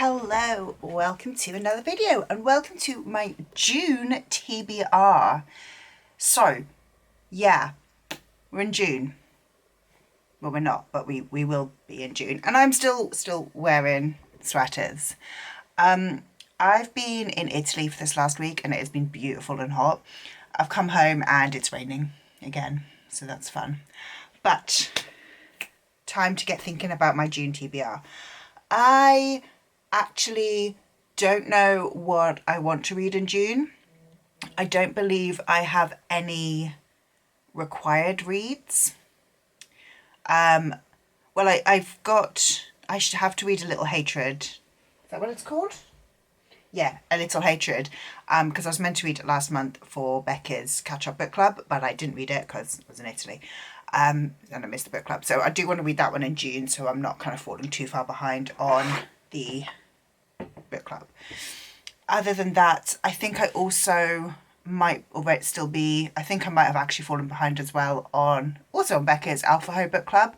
Hello, welcome to another video and welcome to my June TBR. So, yeah, we're in June. Well, we're not, but we will be in June. And I'm still wearing sweaters. I've been in Italy for this last week and it has been beautiful and hot. I've come home and it's raining again, so that's fun. But time to get thinking about my June TBR. I actually don't know what I want to read in June. I don't believe I have any required reads. Well, I should have to read A Little Hatred. Is that what it's called? Yeah, A Little Hatred. Because I was meant to read it last month for Becky's catch-up book club, but I didn't read it because I was in Italy. And I missed the book club. So I do want to read that one in June, so I'm not kind of falling too far behind on the book club. Other than that, I think I also might already still be, I think I might have actually fallen behind as well on Becca's Alpha Ho book club.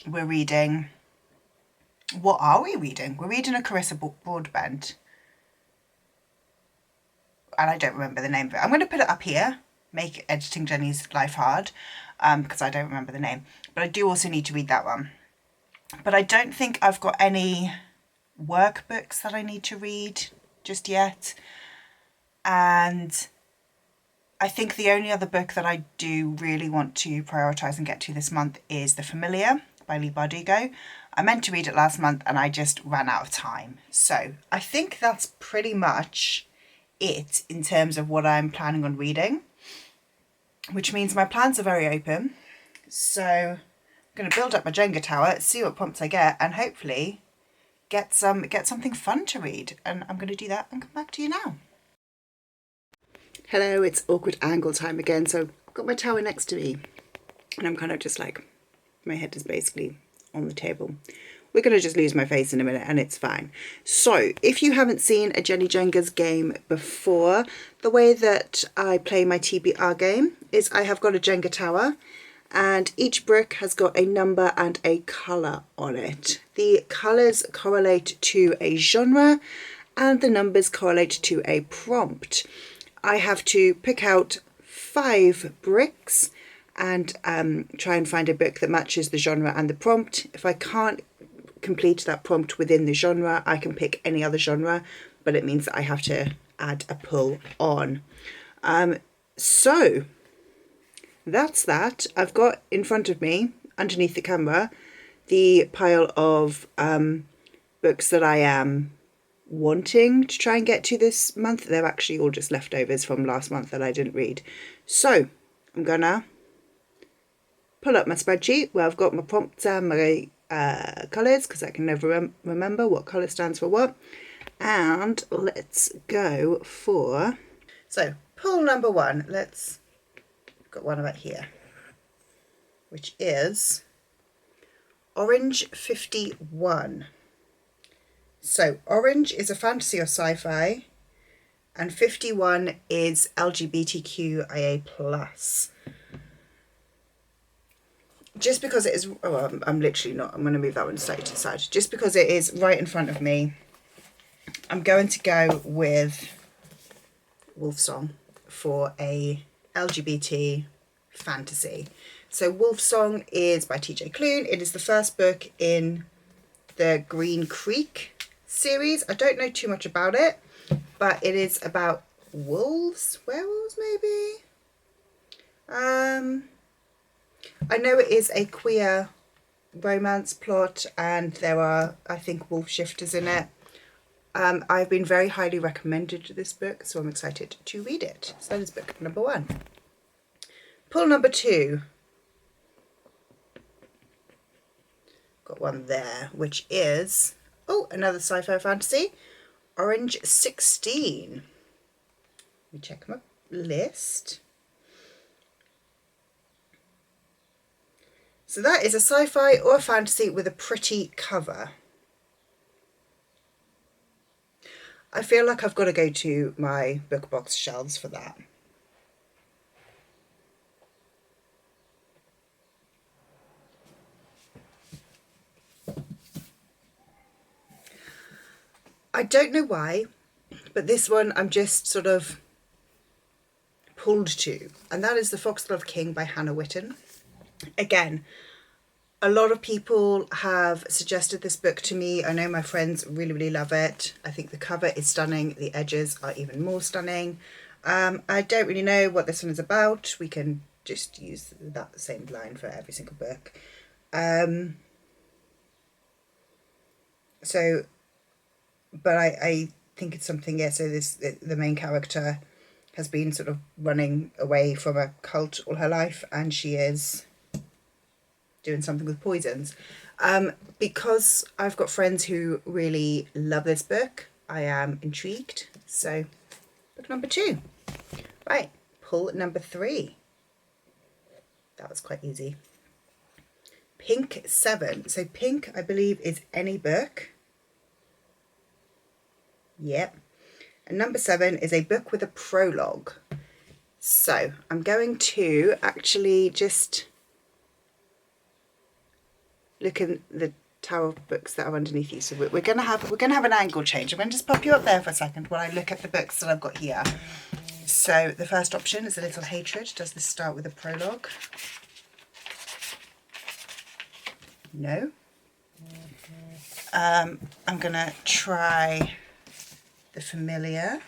We're reading, what are we reading? We're reading A Carissa Broadbent. And I don't remember the name of it. I'm going to put it up here, make editing Jenny's life hard, because I don't remember the name. But I do also need to read that one. But I don't think I've got any workbooks that I need to read just yet. And I think the only other book that I do really want to prioritise and get to this month is The Familiar by Leigh Bardugo. I meant to read it last month and I just ran out of time. So I think that's pretty much it in terms of what I'm planning on reading, which means my plans are very open. So I'm going to build up my Jenga tower, see what prompts I get, and hopefully get something fun to read. And I'm going to do that and come back to you now. Hello, it's awkward angle time again. So I've got my tower next to me and I'm kind of just like, my head is basically on the table. We're going to just lose my face in a minute and it's fine. So if you haven't seen a Jenny Jenga's game before, the way that I play my TBR game is I have got a Jenga tower and each brick has got a number and a colour on it. The colours correlate to a genre and the numbers correlate to a prompt. I have to pick out 5 bricks and try and find a book that matches the genre and the prompt. If I can't complete that prompt within the genre, I can pick any other genre, but it means that I have to add a pull on. So that's that. I've got in front of me, underneath the camera, the pile of books that I am wanting to try and get to this month. They're actually all just leftovers from last month that I didn't read. So I'm gonna pull up my spreadsheet where I've got my prompts and my colours, because I can never remember what colour stands for what. And let's go for, so pull number 1. Got one about here, which is Orange 51. So Orange is a fantasy or sci-fi and 51 is LGBTQIA+. Just because it is, I'm literally not, I'm going to move that one slightly to the side. Just because it is right in front of me, I'm going to go with Wolfsong for a LGBT fantasy. So Wolfsong is by TJ Klune. It is the first book in the Green Creek series. I don't know too much about it, but it is about wolves, werewolves maybe? I know it is a queer romance plot and there are, I think, wolf shifters in it. I've been very highly recommended this book, so I'm excited to read it. So that is book number 1. Pull number 2. Got one there, which is, another sci-fi fantasy, Orange 16. Let me check my list. So that is a sci-fi or a fantasy with a pretty cover. I feel like I've got to go to my book box shelves for that. I don't know why, but this one I'm just sort of pulled to, and that is The Foxglove King by Hannah Witten. Again, a lot of people have suggested this book to me. I know my friends really, really love it. I think the cover is stunning. The edges are even more stunning. I don't really know what this one is about. We can just use that same line for every single book. But I think it's something, yeah, so the main character has been sort of running away from a cult all her life, and she is doing something with poisons. Because I've got friends who really love this book, I am intrigued. So, book number 2. Right, pull number 3. That was quite easy. Pink 7. So pink, I believe, is any book. Yep. And number 7 is a book with a prologue. So I'm going to actually just look at the tower of books that are underneath you. So we're gonna have an angle change. I'm gonna just pop you up there for a second while I look at the books that I've got here. So the first option is A Little Hatred. Does this start with a prologue? No. I'm gonna try The Familiar.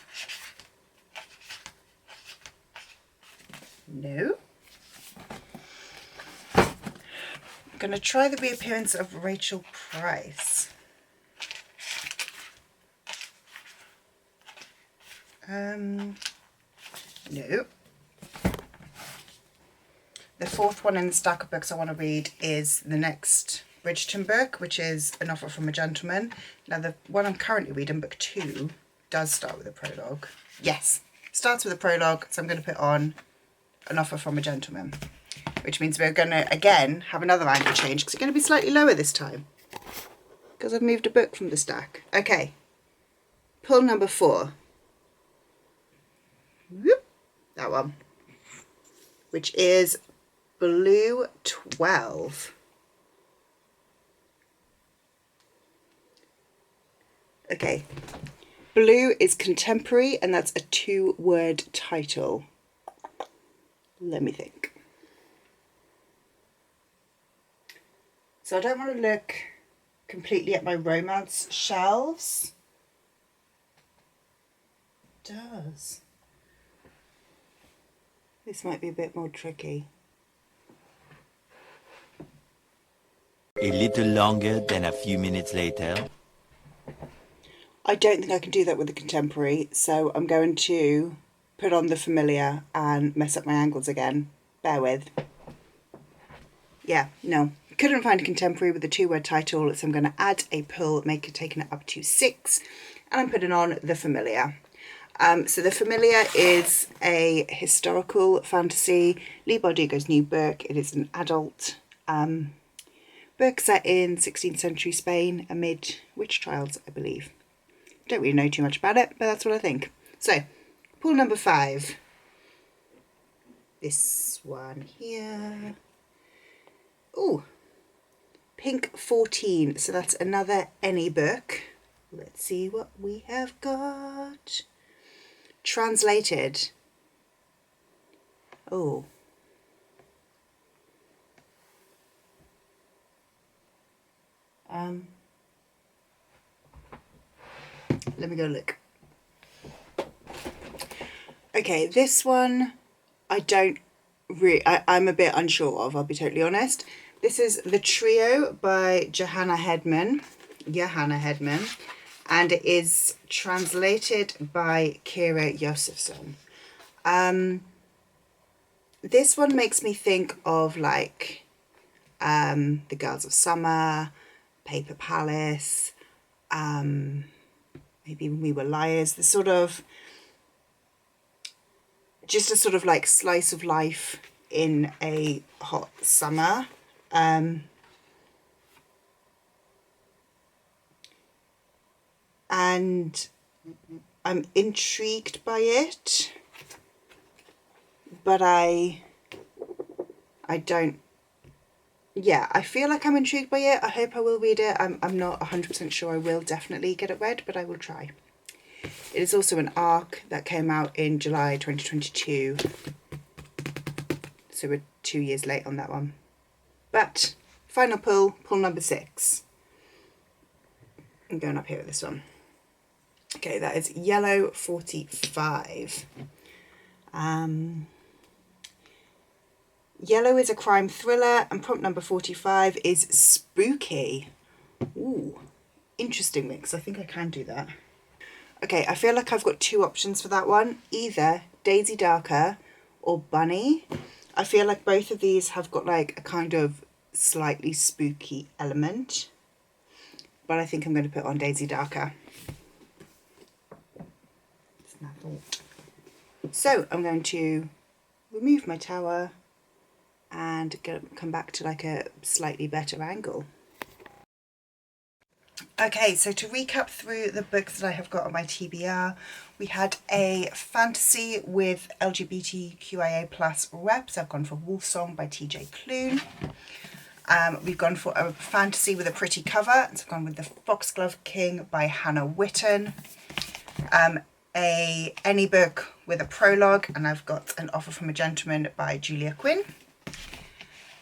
No. I'm going to try The Reappearance of Rachel Price. No. The fourth one in the stack of books I want to read is the next Bridgerton book, which is An Offer from a Gentleman. Now the one I'm currently reading, book 2, does start with a prologue. Yes, starts with a prologue, so I'm going to put on An Offer from a Gentleman, which means we're going to again have another angle change because it's going to be slightly lower this time because I've moved a book from the stack. Okay, pull number 4. Whoop, that one, which is Blue 12. Okay, Blue is contemporary, and that's a 2-word title. Let me think. So I don't want to look completely at my romance shelves. It does. This might be a bit more tricky. A little longer than a few minutes later. I don't think I can do that with the contemporary, so I'm going to put on The Familiar and mess up my angles again. Bear with. Yeah, no. Couldn't find a contemporary with a 2-word title, so I'm going to add a pull, make it taking it up to 6, and I'm putting on The Familiar. So The Familiar is a historical fantasy, Leigh Bardugo's new book. It is an adult book set in 16th century Spain amid witch trials, I believe. Don't really know too much about it, but that's what I think. So, pull number 5. This one here. Oh, Pink 14. So that's another any book. Let's see what we have got. Translated. Oh. Let me go look. Okay, this one I'm a bit unsure of, I'll be totally honest. This is The Trio by Johanna Hedman, and it is translated by Kira Josephson. This one makes me think of like The Girls of Summer, Paper Palace, maybe When We Were Liars, just a sort of like slice of life in a hot summer. And I'm intrigued by it, but I don't yeah, I feel like I'm intrigued by it. I hope I will read it. I'm not 100% sure I will definitely get it read, but I will try. It is also an ARC that came out in July 2022. So we're 2 years late on that one. But final pull number 6. I'm going up here with this one. Okay, that is Yellow 45. Yellow is a crime thriller, and prompt number 45 is spooky. Ooh, interesting mix. I think I can do that. Okay, I feel like I've got 2 options for that one. Either Daisy Darker or Bunny. I feel like both of these have got like a kind of slightly spooky element. But I think I'm going to put on Daisy Darker. That's my thought. So I'm going to remove my tower and come back to like a slightly better angle. Okay, so to recap through the books that I have got on my TBR, we had a fantasy with LGBTQIA plus reps. I've gone for Wolfsong by TJ Klune. We've gone for a fantasy with a pretty cover. So I've gone with The Foxglove King by Hannah Witten. Any book with a prologue, and I've got An Offer from a Gentleman by Julia Quinn.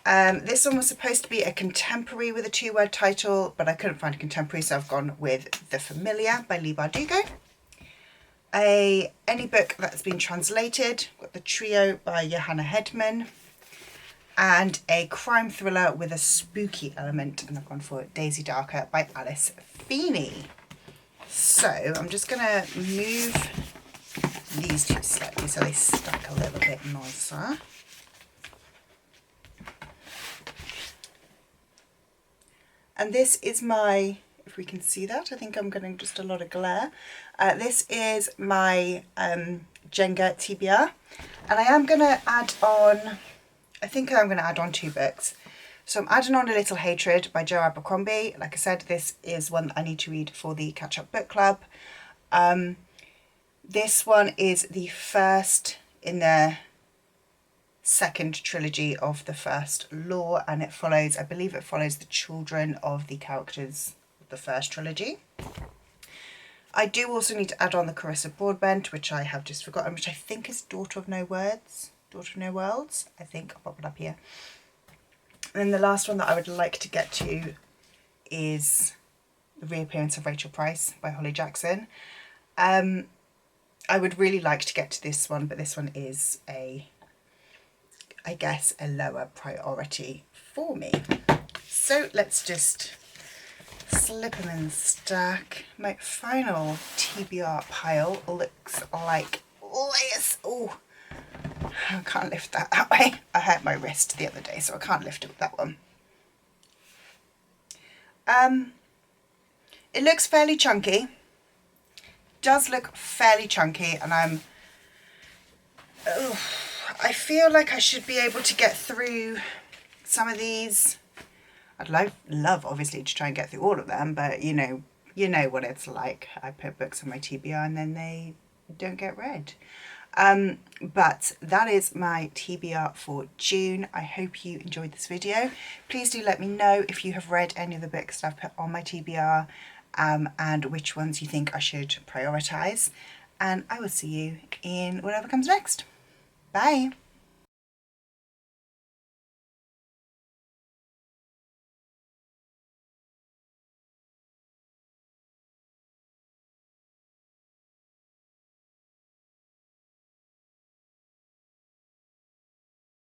This one was supposed to be a contemporary with a 2-word title, but I couldn't find a contemporary, so I've gone with The Familiar by Leigh Bardugo. Any book that's been translated, got The Trio by Johanna Hedman, and a crime thriller with a spooky element, and I've gone for Daisy Darker by Alice Feeney. So I'm just going to move these 2 slightly so they stack a little bit nicer. And this is my, if we can see that, I think I'm getting just a lot of glare. This is my Jenga TBR. And I am going to add on, I think I'm going to add on 2 books. So I'm adding on A Little Hatred by Jo Abercrombie. Like I said, this is one that I need to read for the Catch Up Book Club. This one is the first in the second trilogy of the first Law, and it follows, I believe it follows the children of the characters of the first trilogy. I do also need to add on the Carissa Broadbent, which I have just forgotten, which I think is Daughter of No Worlds. I think. I'll pop it up here. And then the last one that I would like to get to is The Reappearance of Rachel Price by Holly Jackson. I would really like to get to this one, but this one is I guess a lower priority for me. So let's just slip them in the stack. My final TBR pile looks like this. Oh, I can't lift that way. I hurt my wrist the other day, so I can't lift it with that one. It looks fairly chunky. Does look fairly chunky, and I feel like I should be able to get through some of these. I'd love obviously to try and get through all of them, but you know what it's like. I put books on my TBR and then they don't get read. But that is my TBR for June. I hope you enjoyed this video. Please do let me know if you have read any of the books that I've put on my TBR, and which ones you think I should prioritise. And I will see you in whatever comes next. Bye.